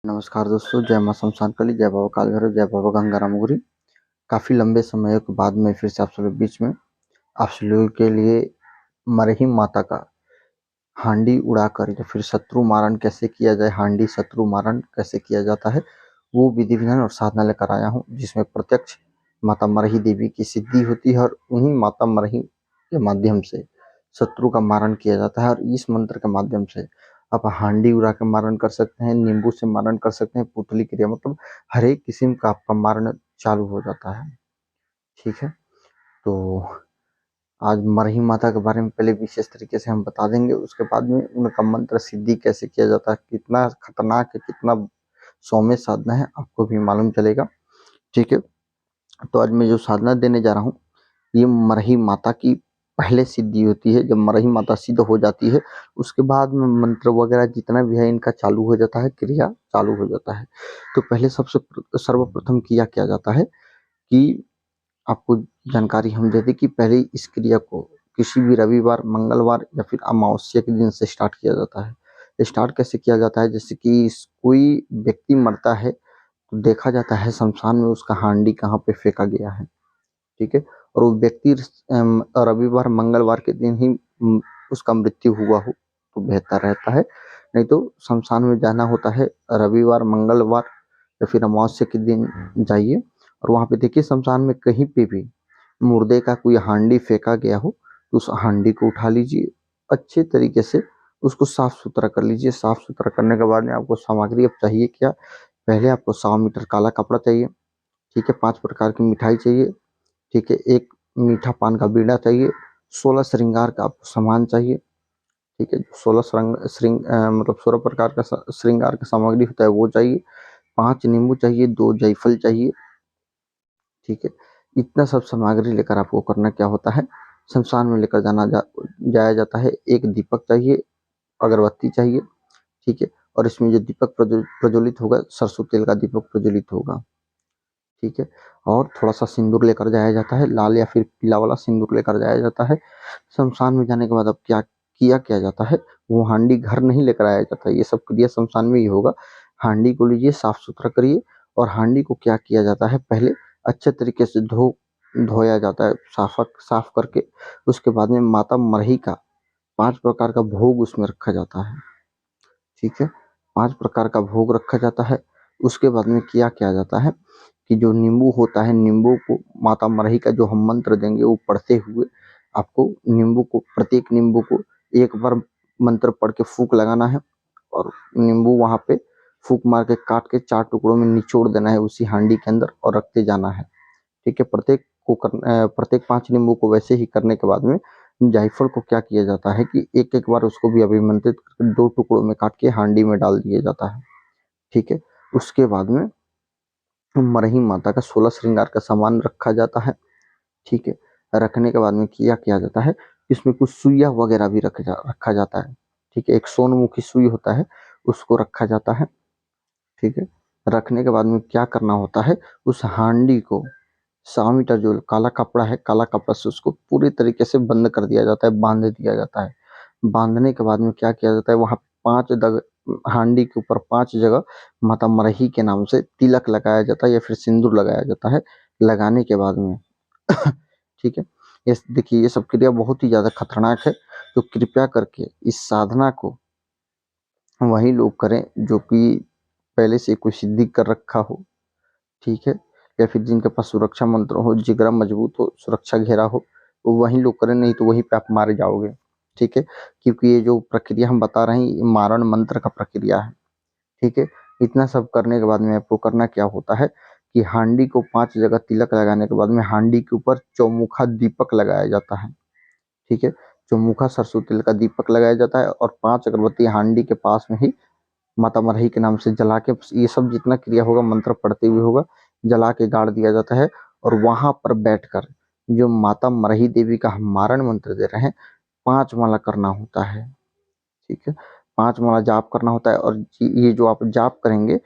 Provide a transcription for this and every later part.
नमस्कार दोस्तों, जय माँ शमशान काली, जय बाबा काल भैरव, जय बाबा गंगाराम गिरी। काफ़ी लंबे समय के बाद में फिर से आप सब लोग बीच में आप सब लोगों के लिए मरही माता का हांडी उड़ाकर या फिर शत्रु मारण कैसे किया जाए, हांडी शत्रु मारण कैसे किया जाता है, वो विधि विधान और साधना लेकर आया हूँ, जिसमें प्रत्यक्ष माता मरही देवी की सिद्धि होती है और उन्हीं माता मरही के माध्यम से शत्रु का मारण किया जाता है। और इस मंत्र के माध्यम से आप हांडी उड़ा के मारण कर सकते हैं, नींबू से मारण कर सकते हैं, पुतली क्रिया, मतलब हर एक किस्म का आपका मारण चालू हो जाता है। ठीक है, तो आज मरही माता के बारे में पहले विशेष तरीके से हम बता देंगे, उसके बाद में उनका मंत्र सिद्धि कैसे किया जाता है, कितना खतरनाक है, कितना सौम्य साधना है, आपको भी मालूम चलेगा। ठीक है, तो आज मैं जो साधना देने जा रहा हूँ, ये मरही माता की पहले सिद्धि होती है। जब मरही माता सिद्ध हो जाती है, उसके बाद में मंत्र वगैरह जितना भी है इनका चालू हो जाता है, क्रिया चालू हो जाता है। तो पहले सबसे सर्वप्रथम किया क्या जाता है कि आपको जानकारी हम दे दें कि पहले इस क्रिया को किसी भी रविवार, मंगलवार या फिर अमावस्या के दिन से स्टार्ट किया जाता है। स्टार्ट कैसे किया जाता है, जैसे कि कोई व्यक्ति मरता है तो देखा जाता है शमशान में उसका हांडी कहाँ पे फेंका गया है। ठीक है, और वो व्यक्ति रविवार मंगलवार के दिन ही उसका मृत्यु हुआ हो तो बेहतर रहता है, नहीं तो शमशान में जाना होता है रविवार, मंगलवार या फिर अमावस्या के दिन जाइए और वहाँ पे देखिए शमशान में कहीं पे भी मुर्दे का कोई हांडी फेंका गया हो तो उस हांडी को उठा लीजिए, अच्छे तरीके से उसको साफ सुथरा कर लीजिए। साफ सुथरा करने के बाद में आपको सामग्री अब चाहिए क्या, पहले आपको 100 मीटर काला कपड़ा चाहिए। ठीक है, 5 प्रकार की मिठाई चाहिए। ठीक है, एक मीठा पान का बीड़ा चाहिए, 16 श्रृंगार का आपको सामान चाहिए। ठीक है, 16 मतलब 16 प्रकार का श्रृंगार का सामग्री होता है वो चाहिए, 5 नींबू चाहिए, 2 जायफल चाहिए। ठीक है, इतना सब सामग्री लेकर आपको करना क्या होता है, शमशान में लेकर जाया जाता है। एक दीपक चाहिए, अगरबत्ती चाहिए। ठीक है, और इसमें जो दीपक प्रज्वलित होगा, सरसों तेल का दीपक प्रज्वलित होगा। ठीक है, और थोड़ा सा सिंदूर लेकर जाया जाता है, लाल या फिर पीला वाला सिंदूर लेकर जाया जाता है। शमशान में जाने के बाद अब क्या जाता है, वो हांडी घर नहीं लेकर आया जाता है, ये सब क्रिया शमशान में ही होगा। हांडी को लीजिए, साफ सुथरा करिए और हांडी को क्या किया जाता है, पहले अच्छे तरीके से धोया जाता है, साफ करके उसके बाद में माता मरही का 5 प्रकार का भोग उसमें रखा जाता है। ठीक है, 5 प्रकार का भोग रखा जाता है। उसके बाद में क्या किया जाता है कि जो नींबू होता है, नींबू को माता मरही का जो हम मंत्र देंगे वो पढ़ते हुए आपको प्रत्येक नींबू को एक बार मंत्र पढ़ के फूंक लगाना है और नींबू वहाँ पे फूंक मार के काट के 4 टुकड़ों में निचोड़ देना है उसी हांडी के अंदर और रखते जाना है। ठीक है, प्रत्येक 5 नींबू को वैसे ही करने के बाद में जायफल को क्या किया जाता है कि एक एक बार उसको भी अभिमंत्रित करके 2 टुकड़ों में काट के हांडी में डाल दिया जाता है। ठीक है, उसके बाद में मरही माता का 16 श्रृंगार का सामान रखा जाता है। ठीक है, रखने के बाद में क्या किया जाता है, इसमें कुछ सुइया वगैरह भी रखा जाता है। ठीक है, एक सोनमुखी सुई होता है उसको रखा जाता है। ठीक है, रखने के बाद में क्या करना होता है, उस हांडी को 100 मीटर जो काला कपड़ा है, काला कपड़ा से उसको पूरी तरीके से बंद कर दिया जाता है, बांध दिया जाता है। बांधने के बाद में क्या किया जाता है, वहां 5 हांडी के ऊपर 5 जगह माता मरही के नाम से तिलक लगाया जाता है या फिर सिंदूर लगाया जाता है। लगाने के बाद में ठीक है, ये देखिए ये सब क्रिया बहुत ही ज्यादा खतरनाक है, तो कृपया करके इस साधना को वही लोग करें जो कि पहले से कोई सिद्धि कर रखा हो। ठीक है, या फिर जिनके पास सुरक्षा मंत्र हो, जिगरा मजबूत हो, सुरक्षा घेरा हो, वो वही लोग करें, नहीं तो वहीं पे आप मारे जाओगे। ठीक है, क्योंकि ये जो प्रक्रिया हम बता रहे हैं ये मारण मंत्र का प्रक्रिया है। ठीक है, इतना सब करने के बाद में आपको करना क्या होता है कि हांडी को 5 जगह तिलक लगाने के बाद में हांडी के ऊपर चौमुखा दीपक लगाया जाता है। ठीक है, चौमुखा सरसों तेल का दीपक लगाया जाता है और 5 अगरबत्ती हांडी के पास में ही माता मरही के नाम से जला के, ये सब जितना क्रिया होगा मंत्र पढ़ते हुए होगा, जला के गाड़ दिया जाता है। और वहां पर बैठकर जो माता मरही देवी का हम मारण मंत्र दे रहे हैं, 5 माला करना होता है। ठीक है, 5 माला जाप करना होता है। और ये जो आप जाप करेंगे,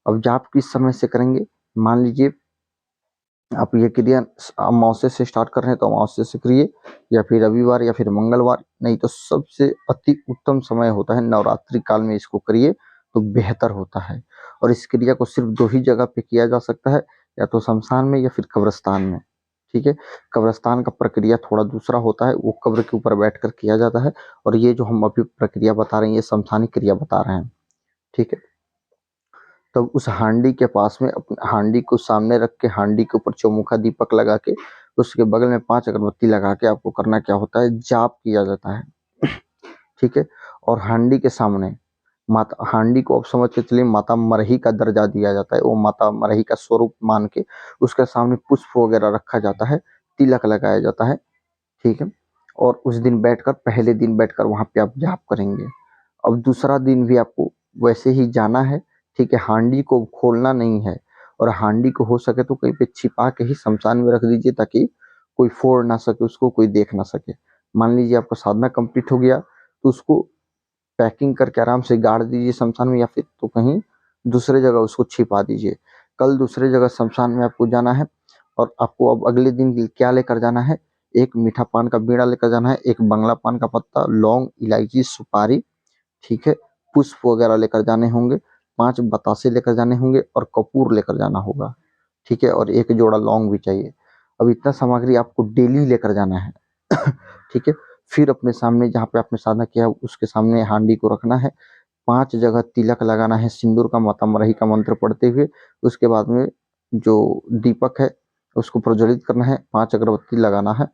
अब जाप किस समय से करेंगे, मान लीजिए आप ये क्रिया अमावस्या से स्टार्ट कर रहे हैं तो अमावस्या से करिए, या फिर रविवार या फिर मंगलवार, नहीं तो सबसे अति उत्तम समय होता है नवरात्रि काल में इसको करिए तो बेहतर होता है। और इस क्रिया को सिर्फ 2 ही जगह पे किया जा सकता है, या तो शमशान में या फिर कब्रिस्तान में। ठीक है, कब्रिस्तान का प्रक्रिया थोड़ा दूसरा होता है, वो कब्र के ऊपर बैठकर किया जाता है, और ये जो हम अभी प्रक्रिया बता रहे हैं ये शमशानी क्रिया बता रहे हैं। ठीक है, तब उस हांडी के पास में हांडी को सामने रख के हांडी के ऊपर चौमुखा दीपक लगा के उसके बगल में 5 अगरबत्ती लगा के आपको करना क्या होता है, जाप किया जाता है। ठीक है, और हांडी के सामने माता, हांडी को आप समझ के चलिए माता मरही का दर्जा दिया जाता है, वो माता मरही का स्वरूप मान के उसके सामने पुष्प वगैरह रखा जाता है, तिलक लगाया जाता है। ठीक है, और उस दिन बैठकर, पहले दिन बैठकर वहां पे आप जाप करेंगे। अब दूसरा दिन भी आपको वैसे ही जाना है। ठीक है, हांडी को खोलना नहीं है, और हांडी को हो सके तो कहीं पे छिपा के ही शमशान में रख दीजिए, ताकि कोई फोड़ ना सके उसको, कोई देख ना सके। मान लीजिए आपका साधना कंप्लीट हो गया, तो उसको पैकिंग करके आराम से गाड़ दीजिए शमशान में, या फिर तो कहीं दूसरे जगह उसको छिपा दीजिए। कल दूसरे जगह शमशान में आपको जाना है, और आपको अब अगले दिन क्या लेकर जाना है, एक मीठा पान का बीड़ा लेकर जाना है, एक बंगला पान का पत्ता, लौंग, इलायची, सुपारी, ठीक है, पुष्प वगैरह लेकर जाने होंगे, 5 बतासे लेकर जाने होंगे, और कपूर लेकर जाना होगा। ठीक है, और एक जोड़ा लौंग भी चाहिए। अब इतना सामग्री आपको डेली लेकर जाना है। ठीक है, फिर अपने सामने जहाँ पे आपने साधना किया उसके सामने हांडी को रखना है, 5 जगह तिलक लगाना है सिंदूर का, माता मरही का मंत्र पढ़ते हुए। उसके बाद में जो दीपक है उसको प्रज्वलित करना है, 5 अगरबत्ती लगाना है।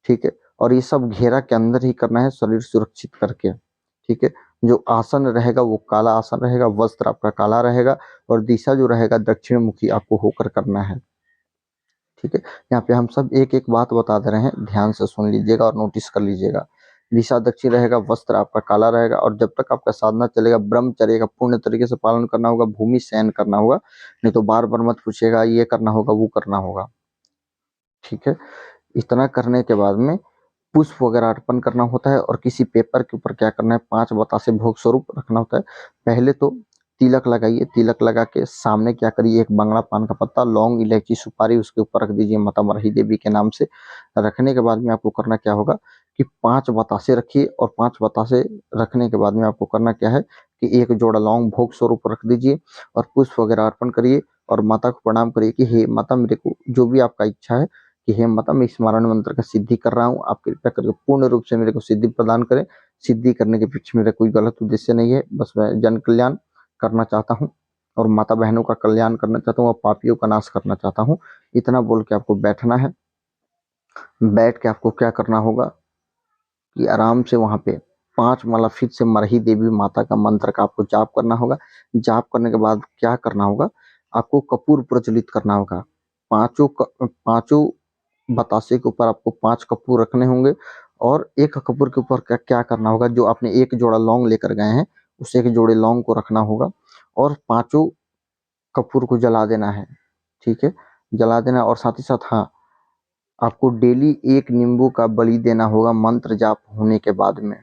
ठीक है, और ये सब घेरा के अंदर ही करना है, शरीर सुरक्षित करके। ठीक है, जो आसन रहेगा वो काला आसन रहेगा, वस्त्र आपका काला रहेगा, और दिशा जो रहेगा दक्षिण मुखी आपको होकर करना है। ठीक है, यहाँ पे हम सब एक एक बात बता दे रहे हैं, ध्यान से सुन लीजिएगा और नोटिस कर लीजिएगा। दिशा दक्षिण रहेगा, वस्त्र आपका काला रहेगा, और जब तक आपका साधना चलेगा ब्रह्मचर्य का पूर्ण तरीके से पालन करना होगा, भूमि शयन करना होगा, नहीं तो बार बार मत पूछिएगा ये करना होगा वो करना होगा। ठीक है, इतना करने के बाद में पुष्प वगैरह अर्पण करना होता है, और किसी पेपर के ऊपर क्या करना है, 5 बतासे भोग स्वरूप रखना होता है। पहले तो तिलक लगाइए, तिलक लगा के सामने क्या करिए, एक बंगला पान का पत्ता, लौंग, इलायची, सुपारी उसके ऊपर रख दीजिए माता मरही देवी के नाम से। रखने के बाद में आपको करना क्या होगा कि 5 बतासे रखिए, और 5 बतासे रखने के बाद में आपको करना क्या है कि एक जोड़ा लौंग भोग स्वरूप रख दीजिए, और पुष्प वगैरह अर्पण करिए, और माता को प्रणाम करिए कि हे माता, मेरे को जो भी आपका इच्छा है कि हे माता, मैं स्मरण मंत्र का सिद्धि कर रहा हूँ, आप कृपया करके पूर्ण रूप से मेरे को सिद्धि प्रदान करें। सिद्धि करने के पीछे मेरा कोई गलत उद्देश्य नहीं है, बस मैं जन कल्याण करना चाहता हूँ, और माता बहनों का कल्याण करना चाहता हूँ, और पापियों का नाश करना चाहता हूँ। इतना बोल के आपको बैठना है। बैठ के आपको क्या करना होगा कि आराम से वहां पे 5 माला फिर से मरही देवी माता का मंत्र का आपको जाप करना होगा। जाप करने के बाद क्या करना होगा, आपको कपूर प्रज्वलित करना होगा। पांचों बतासे के ऊपर आपको 5 कपूर रखने होंगे, और एक कपूर के ऊपर क्या क्या करना होगा, जो आपने एक जोड़ा लौंग लेकर गए हैं उस एक जोड़े लौंग को रखना होगा, और 5 कपूर को जला देना है। ठीक है, जला देना, और साथ ही साथ हाँ, आपको डेली 1 नींबू का बलि देना होगा मंत्र जाप होने के बाद में।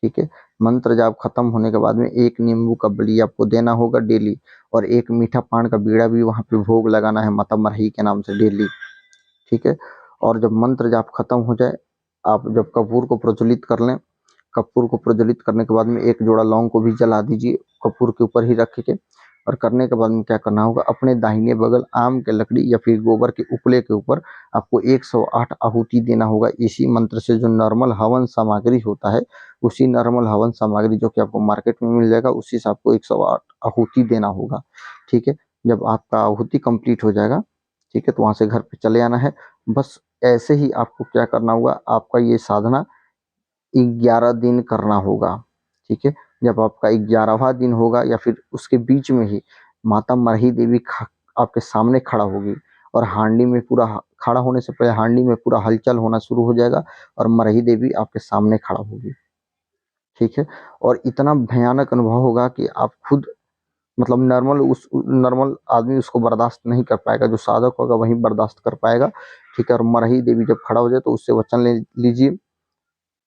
ठीक है, मंत्र जाप खत्म होने के बाद में 1 नींबू का बलि आपको देना होगा डेली, और 1 मीठा पान का बीड़ा भी वहां पे भोग लगाना है माता मरही के नाम से डेली। ठीक है, और जब मंत्र जाप खत्म हो जाए, आप जब कपूर को प्रज्वलित कर लें, कपूर को प्रज्वलित करने के बाद में 1 जोड़ा लौंग को भी जला दीजिए कपूर के ऊपर ही रख के। और करने के बाद में क्या करना होगा, अपने दाहिने बगल आम के लकड़ी या फिर गोबर के उपले के ऊपर आपको 108 आहुति देना होगा, इसी मंत्र से। जो नॉर्मल हवन सामग्री होता है, उसी नॉर्मल हवन सामग्री जो कि आपको मार्केट में मिल जाएगा, उसी से आपको 108 आहुति देना होगा। ठीक है, जब आपका आहुति कंप्लीट हो जाएगा, ठीक है, तो वहां से घर पे चले आना है। बस ऐसे ही आपको क्या करना होगा, आपका ये साधना 11 दिन करना होगा। ठीक है, जब आपका 11वां दिन होगा, या फिर उसके बीच में ही माता मरही देवी आपके सामने खड़ा होगी, और हांडी में पूरा खड़ा होने से पहले हांडी में पूरा हलचल होना शुरू हो जाएगा, और मरही देवी आपके सामने खड़ा होगी। ठीक है, और इतना भयानक अनुभव होगा कि आप खुद, मतलब नॉर्मल आदमी उसको बर्दाश्त नहीं कर पाएगा, जो साधक होगा वही बर्दाश्त कर पाएगा। ठीक है, और मरही देवी जब खड़ा हो जाए तो उससे वचन ले लीजिए।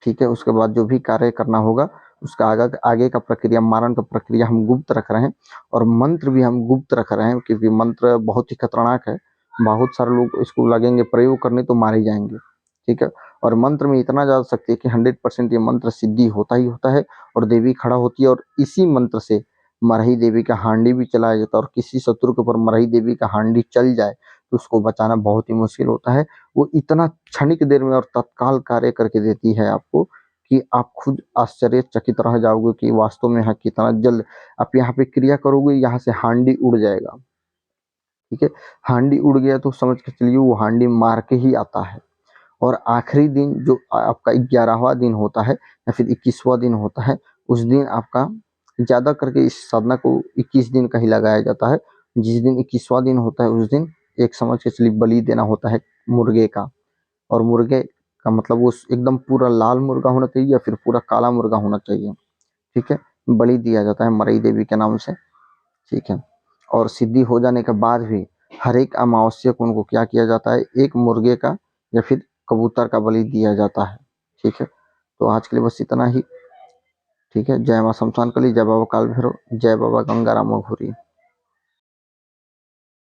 ठीक है, उसके बाद जो भी कार्य करना होगा उसका आगे का प्रक्रिया, मारण का प्रक्रिया हम गुप्त रख रहे हैं, और मंत्र भी हम गुप्त रख रहे हैं, क्योंकि मंत्र बहुत ही खतरनाक है। बहुत सारे लोग इसको लगेंगे प्रयोग करने तो मारे जाएंगे। ठीक है, और मंत्र में इतना ज्यादा शक्ति है कि 100% ये मंत्र सिद्धि होता ही होता है, और देवी खड़ा होती है, और इसी मंत्र से मरही देवी का हांडी भी चलाया जाता है, और किसी शत्रु के ऊपर मरही देवी का हांडी चल जाए तो उसको बचाना बहुत ही मुश्किल होता है। वो इतना क्षणिक देर में और तत्काल कार्य करके देती है आपको कि आप खुद आश्चर्यचकित रह जाओगे कि वास्तव में यहाँ कितना जल्द आप यहाँ पे क्रिया करोगे, यहाँ से हांडी उड़ जाएगा। ठीक है, हांडी उड़ गया तो समझ के चलिए वो हांडी मार के ही आता है। और आखिरी दिन जो आपका 11वां दिन होता है या फिर 21वां दिन होता है, उस दिन आपका ज़्यादा करके इस साधना को 21 दिन का ही लगाया जाता है। जिस दिन 21वां दिन होता है उस दिन एक समझ के चलिए बलि देना होता है मुर्गे का। और मुर्गे का मतलब वो एकदम पूरा लाल मुर्गा होना चाहिए या फिर पूरा काला मुर्गा होना चाहिए। ठीक है, बलि दिया जाता है मरई देवी के नाम से। ठीक है, और सिद्धि हो जाने के बाद भी हर एक अमावस्या को उनको क्या किया जाता है, एक मुर्गे का या फिर कबूतर का बलि दिया जाता है। ठीक है, तो आज के लिए बस इतना ही। ठीक है, जय मां शमशान काली, जय बाबा काल भैरव, जय बाबा गंगाराम अघोरी।